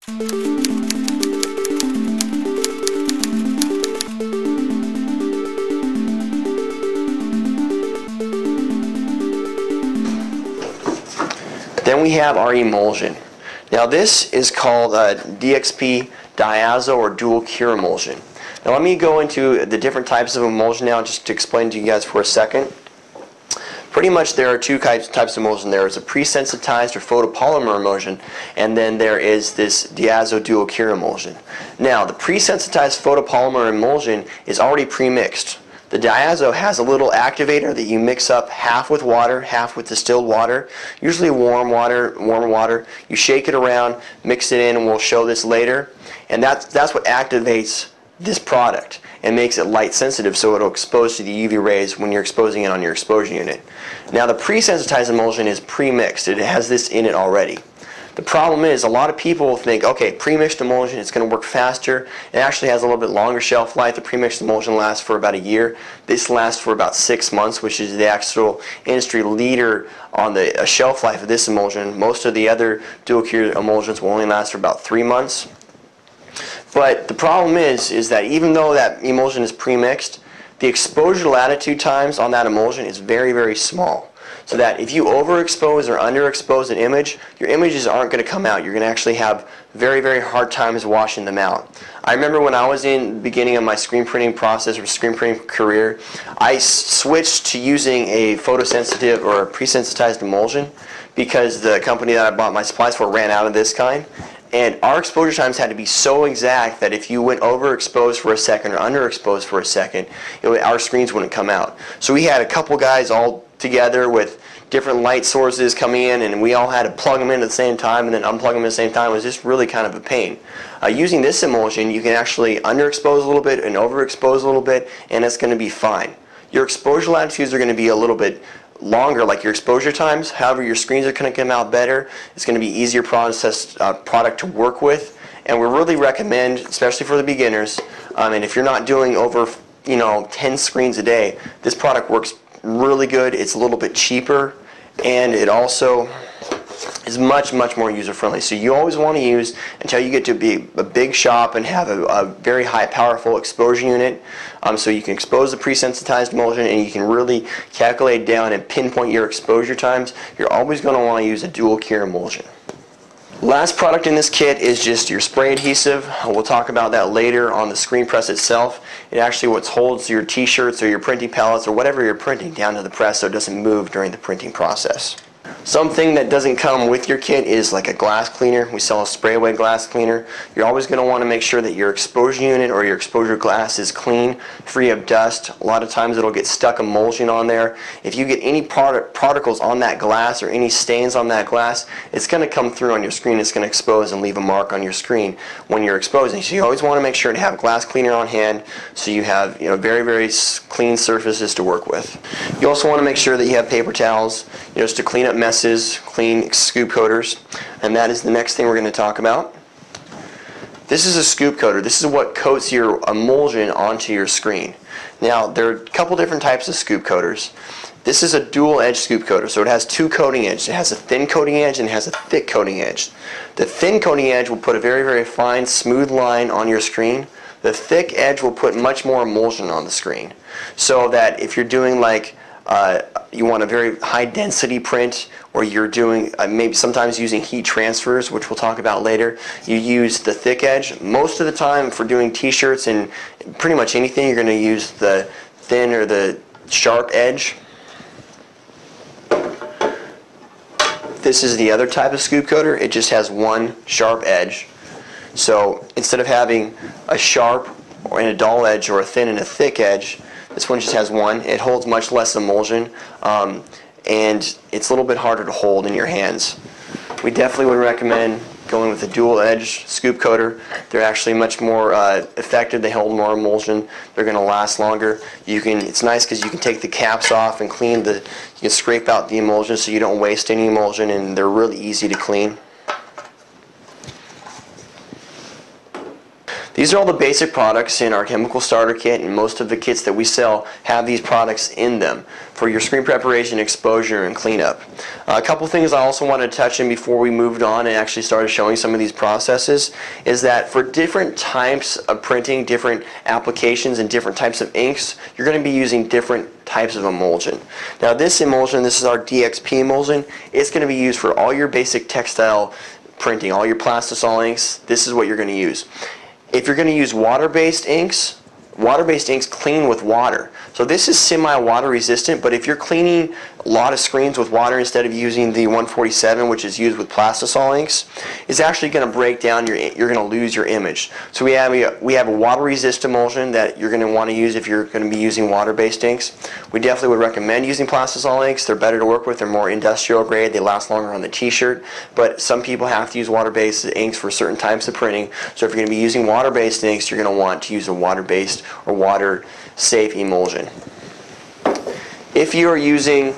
Then we have our emulsion. Now this is called DXP diazo or dual cure emulsion. Now let me go into the different types of emulsion now just to explain to you guys for a second. Pretty much there are two types of emulsion. There is a pre-sensitized or photopolymer emulsion, and then there is this diazo dual cure emulsion. Now the pre-sensitized photopolymer emulsion is already pre-mixed. The diazo has a little activator that you mix up half with water, half with distilled water, usually warm water. You shake it around, mix it in, and we'll show this later. And that's what activates this product and makes it light sensitive, so it'll expose to the UV rays when you're exposing it on your exposure unit. Now the pre-sensitized emulsion is pre-mixed. It has this in it already. The problem is a lot of people think, okay, pre-mixed emulsion, it's going to work faster. It actually has a little bit longer shelf life. The pre-mixed emulsion lasts for about a year. This lasts for about 6 months, which is the actual industry leader on the shelf life of this emulsion. Most of the other dual cure emulsions will only last for about 3 months. But the problem is that even though that emulsion is pre-mixed, the exposure latitude times on that emulsion is very, very small. So that if you overexpose or underexpose an image, your images aren't going to come out. You're going to actually have very, very hard times washing them out. I remember when I was in the beginning of my screen printing process or screen printing career, I switched to using a photosensitive or a pre-sensitized emulsion because the company that I bought my supplies for ran out of this kind. And our exposure times had to be so exact that if you went overexposed for a second or underexposed for a second, our screens wouldn't come out. So we had a couple guys all together with different light sources coming in, and we all had to plug them in at the same time and then unplug them at the same time. It was just really kind of a pain. Using this emulsion, you can actually underexpose a little bit and overexpose a little bit, and it's going to be fine. Your exposure latitudes are going to be a little bit longer, like your exposure times. However, your screens are going to come out better. It's going to be easier product to work with, and we really recommend, especially for the beginners, and if you're not doing over 10 screens a day, this product works really good. It's a little bit cheaper, and it also is much, much more user-friendly. So you always want to use, until you get to be a big shop and have a very high powerful exposure unit, so you can expose the pre-sensitized emulsion and you can really calculate down and pinpoint your exposure times. You're always going to want to use a dual cure emulsion. Last product in this kit is just your spray adhesive. We'll talk about that later on the screen press itself. It actually what holds your t-shirts or your printing palettes or whatever you're printing down to the press so it doesn't move during the printing process. Something that doesn't come with your kit is like a glass cleaner. We sell a spray away glass cleaner. You're always going to want to make sure that your exposure unit or your exposure glass is clean, free of dust. A lot of times it'll get stuck emulsion on there. If you get any particles on that glass or any stains on that glass, it's going to come through on your screen. It's going to expose and leave a mark on your screen when you're exposing. So you always want to make sure to have a glass cleaner on hand so you have very, very clean surfaces to work with. You also want to make sure that you have paper towels just to clean up messes, clean scoop coaters, and that is the next thing we're going to talk about. This is a scoop coater. This is what coats your emulsion onto your screen. Now there are a couple different types of scoop coaters. This is a dual edge scoop coater, so it has two coating edges. It has a thin coating edge and it has a thick coating edge. The thin coating edge will put a very, very fine, smooth line on your screen. The thick edge will put much more emulsion on the screen, so that if you're doing like you want a very high density print, or you're doing maybe sometimes using heat transfers, which we'll talk about later, you use the thick edge. Most of the time for doing t-shirts and pretty much anything, you're going to use the thin or the sharp edge. This is the other type of scoop coater. It just has one sharp edge. So instead of having a sharp or a dull edge or a thin and a thick edge, this one just has one. It holds much less emulsion, and it's a little bit harder to hold in your hands. We definitely would recommend going with a dual edge scoop coater. They're actually much more effective. They hold more emulsion. They're going to last longer. It's nice because you can take the caps off and clean you can scrape out the emulsion so you don't waste any emulsion, and they're really easy to clean. These are all the basic products in our chemical starter kit, and most of the kits that we sell have these products in them for your screen preparation, exposure, and cleanup. A couple things I also wanted to touch on before we moved on and actually started showing some of these processes is that for different types of printing, different applications, and different types of inks, you're going to be using different types of emulsion. Now this emulsion, this is our DXP emulsion, it's going to be used for all your basic textile printing, all your plastisol inks. This is what you're going to use. If you're going to use water-based inks clean with water. So this is semi-water resistant, but if you're cleaning a lot of screens with water instead of using the 147, which is used with plastisol inks, it's actually going to break down you're going to lose your image. So we have a water-resistant emulsion that you're going to want to use if you're going to be using water-based inks. We definitely would recommend using plastisol inks. They're better to work with. They're more industrial grade. They last longer on the t-shirt, but some people have to use water-based inks for certain types of printing. So if you're going to be using water-based inks, you're going to want to use a water-based or water-safe emulsion. If you are using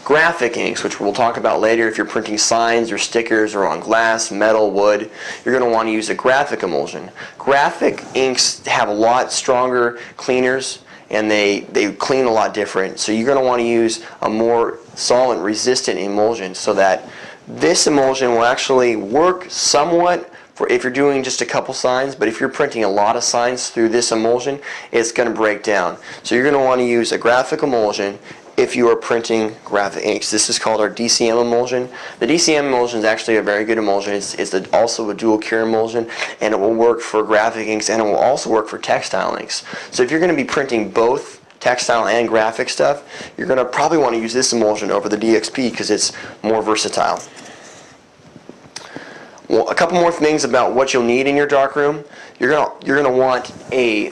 graphic inks, which we'll talk about later, if you're printing signs or stickers or on glass, metal, wood, you're going to want to use a graphic emulsion. Graphic inks have a lot stronger cleaners and they clean a lot different. So you're going to want to use a more solvent resistant emulsion so that this emulsion will actually work somewhat for if you're doing just a couple signs, but if you're printing a lot of signs through this emulsion, it's going to break down. So you're going to want to use a graphic emulsion if you are printing graphic inks. This is called our DCM emulsion. The DCM emulsion is actually a very good emulsion. It's also a dual cure emulsion, and it will work for graphic inks, and it will also work for textile inks. So if you're going to be printing both textile and graphic stuff, you're going to probably want to use this emulsion over the DXP because it's more versatile. Well, a couple more things about what you'll need in your darkroom. You're gonna want a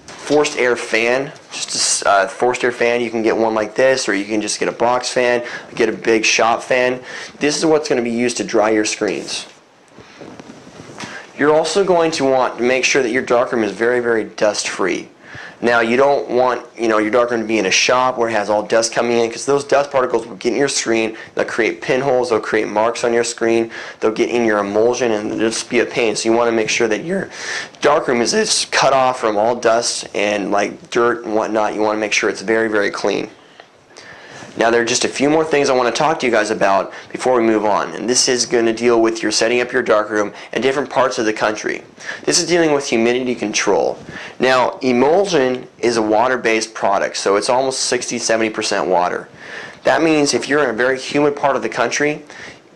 forced air fan. Just a forced air fan. You can get one like this, or you can just get a box fan, get a big shop fan. This is what's going to be used to dry your screens. You're also going to want to make sure that your darkroom is very, very dust free. Now you don't want your darkroom to be in a shop where it has all dust coming in, because those dust particles will get in your screen, they'll create pinholes, they'll create marks on your screen, they'll get in your emulsion, and it'll just be a pain. So you want to make sure that your darkroom is cut off from all dust and like dirt and whatnot. You want to make sure it's very, very clean. Now there are just a few more things I want to talk to you guys about before we move on, and this is going to deal with your setting up your darkroom in different parts of the country. This is dealing with humidity control. Now emulsion is a water-based product, so it's almost 60-70% water. That means if you're in a very humid part of the country,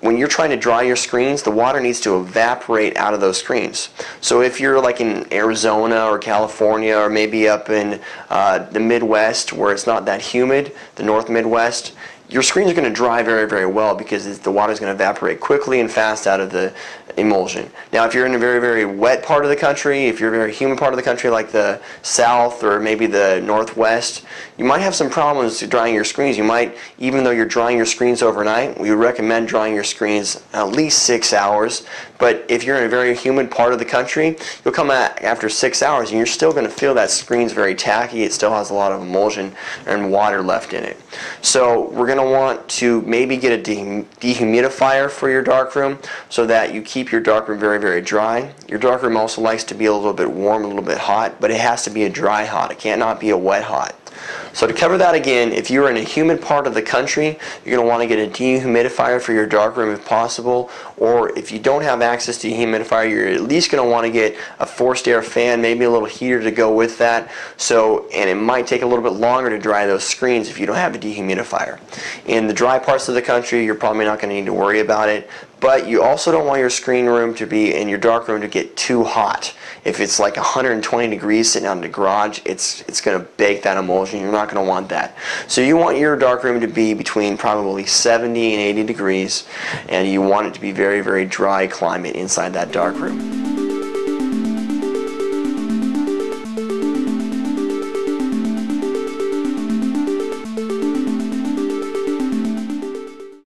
when you're trying to dry your screens, the water needs to evaporate out of those screens. So if you're like in Arizona or California, or maybe up in the Midwest where it's not that humid, the North Midwest, your screens are going to dry very, very well because the water is going to evaporate quickly and fast out of the emulsion. Now if you're in a very, very wet part of the country, if you're a very humid part of the country like the South or maybe the Northwest, you might have some problems drying your screens. You might, even though you're drying your screens overnight, we would recommend drying your screens at least 6 hours. But if you're in a very humid part of the country, you'll come out after 6 hours and you're still going to feel that screen's very tacky. It still has a lot of emulsion and water left in it. So we're going to want to maybe get a dehumidifier for your darkroom so that you keep your darkroom very, very dry. Your darkroom also likes to be a little bit warm, a little bit hot, but it has to be a dry hot. It cannot be a wet hot. So to cover that again, if you're in a humid part of the country, you're going to want to get a dehumidifier for your darkroom if possible, or if you don't have access to a dehumidifier, you're at least going to want to get a forced air fan, maybe a little heater to go with that. And it might take a little bit longer to dry those screens if you don't have a dehumidifier. In the dry parts of the country, you're probably not going to need to worry about it, but you also don't want your screen room to be in your darkroom to get too hot. If it's like 120 degrees sitting out in the garage, it's going to bake that emulsion. You're not going to want that. So you want your darkroom to be between probably 70 and 80 degrees, and you want it to be very, very dry climate inside that darkroom.